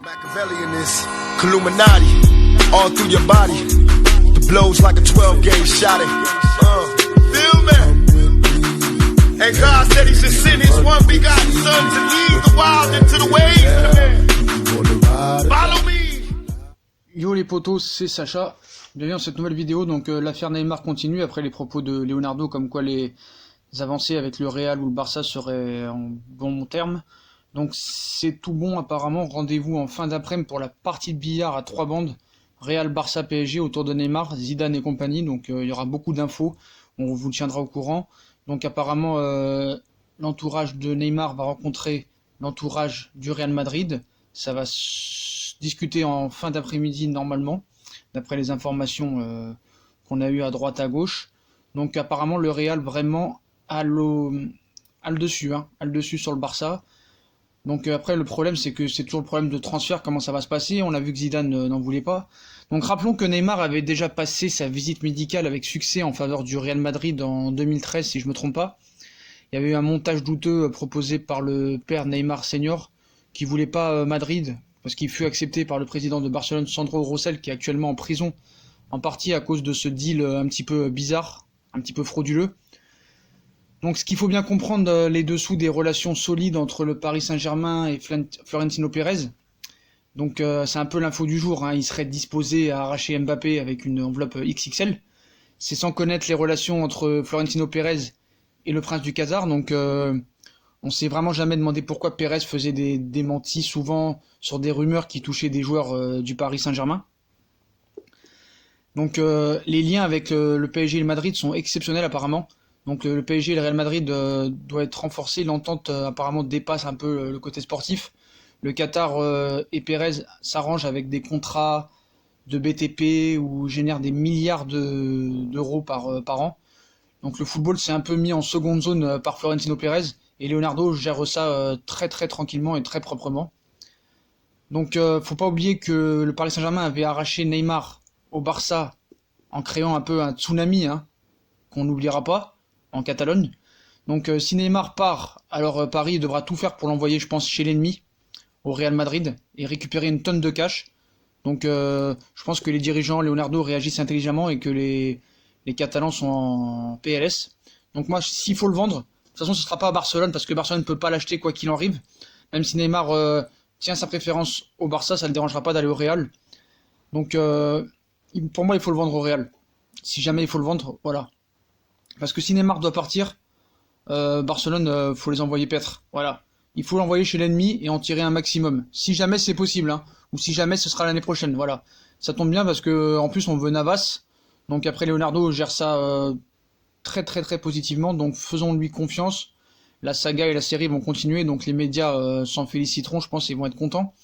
Machiavelli in this Illuminati, all through your body. The blows like a 12-gauge shot. Feel me? And God said He should send His one begotten Son to lead the wild into the ways. Follow me. Yo les potos, c'est Sacha. Bienvenue dans cette nouvelle vidéo. Donc l'affaire Neymar continue après les propos de Leonardo comme quoi les avancées avec le Real ou le Barça seraient en bon terme. Donc c'est tout bon apparemment. Rendez-vous en fin d'après-midi pour la partie de billard à 3 bandes. Real, Barça, PSG autour de Neymar, Zidane et compagnie. Donc il y aura beaucoup d'infos. On vous tiendra au courant. Donc apparemment l'entourage de Neymar va rencontrer l'entourage du Real Madrid. Ça va discuter en fin d'après-midi normalement, d'après les informations qu'on a eues à droite à gauche. Donc apparemment le Real vraiment a le dessus sur le Barça. Donc après le problème c'est que c'est toujours le problème de transfert, comment ça va se passer. On a vu que Zidane n'en voulait pas. Donc rappelons que Neymar avait déjà passé sa visite médicale avec succès en faveur du Real Madrid en 2013 si je me trompe pas. Il y avait eu un montage douteux proposé par le père Neymar Senior qui voulait pas Madrid parce qu'il fut accepté par le président de Barcelone Sandro Rosell qui est actuellement en prison en partie à cause de ce deal un petit peu bizarre, un petit peu frauduleux. Donc ce qu'il faut bien comprendre les dessous des relations solides entre le Paris Saint-Germain et Florentino Pérez. Donc c'est un peu l'info du jour, hein. Il serait disposé à arracher Mbappé avec une enveloppe XXL. C'est sans connaître les relations entre Florentino Pérez et le prince du Qatar. Donc on s'est vraiment jamais demandé pourquoi Pérez faisait des démentis souvent sur des rumeurs qui touchaient des joueurs du Paris Saint-Germain. Donc les liens avec le PSG et le Madrid sont exceptionnels apparemment. Donc le PSG et le Real Madrid doit être renforcé. L'entente apparemment dépasse un peu le côté sportif. Le Qatar et Pérez s'arrangent avec des contrats de BTP où génèrent des milliards d'euros par an. Donc le football s'est un peu mis en seconde zone par Florentino Pérez et Leonardo gère ça très très tranquillement et très proprement. Donc faut pas oublier que le Paris Saint-Germain avait arraché Neymar au Barça en créant un peu un tsunami, hein, qu'on n'oubliera pas, en Catalogne. Donc si Neymar part, alors Paris devra tout faire pour l'envoyer, je pense, chez l'ennemi, au Real Madrid, et récupérer une tonne de cash. Donc je pense que les dirigeants, Leonardo, réagissent intelligemment et que les Catalans sont en PLS. Donc moi, s'il faut le vendre, de toute façon ce sera pas à Barcelone, parce que Barcelone ne peut pas l'acheter quoi qu'il en arrive. Même si Neymar tient sa préférence au Barça, ça ne le dérangera pas d'aller au Real. Donc pour moi, il faut le vendre au Real. Si jamais il faut le vendre, voilà. Parce que si Neymar doit partir, Barcelone, faut les envoyer paître. Voilà. Il faut l'envoyer chez l'ennemi et en tirer un maximum. Si jamais c'est possible, hein. Ou si jamais ce sera l'année prochaine. Voilà. Ça tombe bien parce que en plus on veut Navas. Donc après Leonardo gère ça très très très positivement. Donc faisons-lui confiance. La saga et la série vont continuer. Donc les médias s'en féliciteront, je pense, et vont être contents.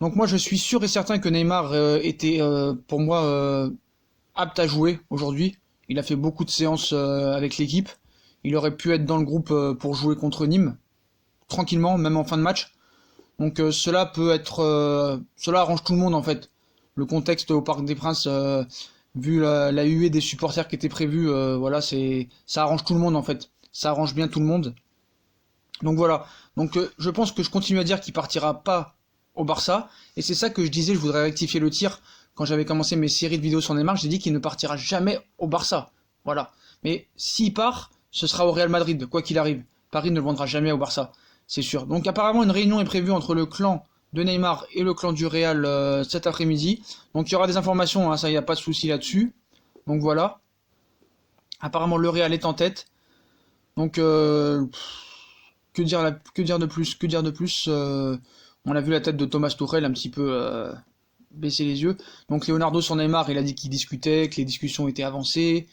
Donc moi je suis sûr et certain que Neymar était pour moi apte à jouer aujourd'hui. Il a fait beaucoup de séances avec l'équipe. Il aurait pu être dans le groupe pour jouer contre Nîmes, tranquillement, même en fin de match. Donc cela peut être... cela arrange tout le monde en fait. Le contexte au Parc des Princes, vu la huée des supporters qui était prévue, voilà, ça arrange tout le monde en fait. Ça arrange bien tout le monde. Donc voilà. Donc je pense que je continue à dire qu'il partira pas au Barça. Et c'est ça que je disais, je voudrais rectifier le tir. Quand j'avais commencé mes séries de vidéos sur Neymar, j'ai dit qu'il ne partira jamais au Barça. Voilà. Mais s'il part, ce sera au Real Madrid, quoi qu'il arrive. Paris ne le vendra jamais au Barça, c'est sûr. Donc apparemment, une réunion est prévue entre le clan de Neymar et le clan du Real cet après-midi. Donc il y aura des informations, hein, ça, il n'y a pas de souci là-dessus. Donc voilà. Apparemment, le Real est en tête. Donc, que dire de plus on a vu la tête de Thomas Tuchel un petit peu... baisser les yeux. Donc Leonardo sur Neymar, il a dit qu'il discutait, que les discussions étaient avancées.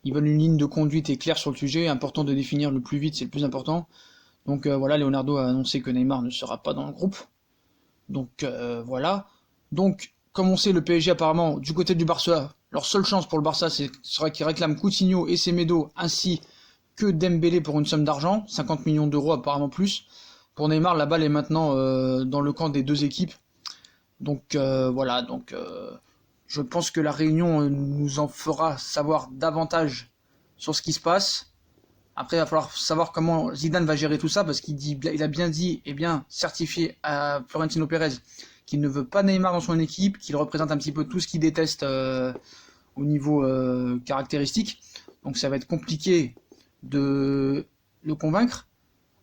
Ils veulent une ligne de conduite et claire sur le sujet. Important de définir le plus vite, c'est le plus important. Donc voilà, Leonardo a annoncé que Neymar ne sera pas dans le groupe. Donc voilà. Donc, comme on sait, le PSG apparemment, du côté du Barça, leur seule chance pour le Barça, sera qu'ils réclament Coutinho et Semedo, ainsi que Dembélé pour une somme d'argent, 50 millions d'euros apparemment plus. Pour Neymar, la balle est maintenant dans le camp des deux équipes. Donc voilà, donc je pense que la réunion nous en fera savoir davantage sur ce qui se passe. Après, il va falloir savoir comment Zidane va gérer tout ça, parce il a bien dit et bien certifié à Florentino Pérez qu'il ne veut pas Neymar dans son équipe, qu'il représente un petit peu tout ce qu'il déteste au niveau caractéristique. Donc ça va être compliqué de le convaincre.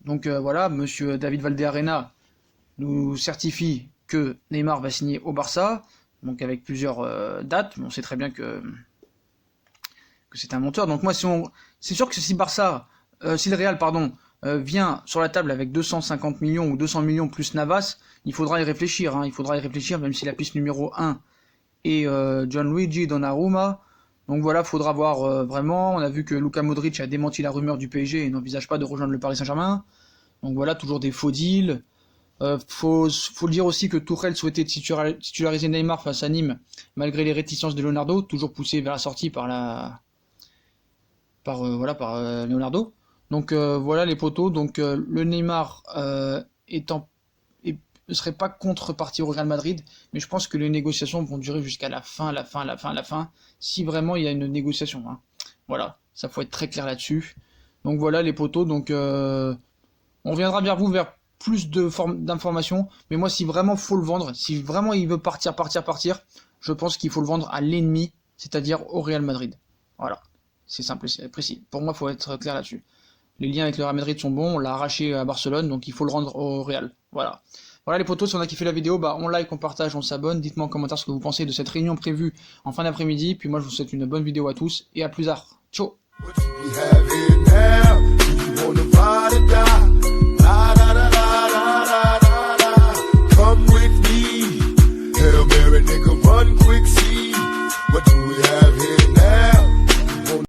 Donc voilà, monsieur David Valdearena nous certifie que Neymar va signer au Barça, donc avec plusieurs dates, mais on sait très bien que c'est un monteur. Donc moi, c'est sûr que si le Real, vient sur la table avec 250 millions ou 200 millions plus Navas, il faudra y réfléchir. Il faudra y réfléchir, même si la piste numéro 1 est Gianluigi Donnarumma. Donc voilà, faudra voir vraiment. On a vu que Luka Modric a démenti la rumeur du PSG et n'envisage pas de rejoindre le Paris Saint-Germain. Donc voilà, toujours des faux deals. Faut dire aussi que Tuchel souhaitait titulariser Neymar face à Nîmes, malgré les réticences de Leonardo, toujours poussé vers la sortie par Leonardo. Donc voilà les poteaux. Donc le Neymar ne serait pas contreparti au Real Madrid, mais je pense que les négociations vont durer jusqu'à la fin, si vraiment il y a une négociation. Voilà, ça faut être très clair là-dessus. Donc voilà les poteaux. Donc on viendra vers vous vers plus d'informations, mais moi si vraiment faut le vendre, si vraiment il veut partir, je pense qu'il faut le vendre à l'ennemi, c'est-à-dire au Real Madrid. Voilà, c'est simple et précis. Pour moi, il faut être clair là-dessus. Les liens avec le Real Madrid sont bons, on l'a arraché à Barcelone, donc il faut le rendre au Real. Voilà. Voilà les potos, si on a kiffé la vidéo, on like, on partage, on s'abonne. Dites-moi en commentaire ce que vous pensez de cette réunion prévue en fin d'après-midi. Puis moi, je vous souhaite une bonne vidéo à tous et à plus tard. Ciao.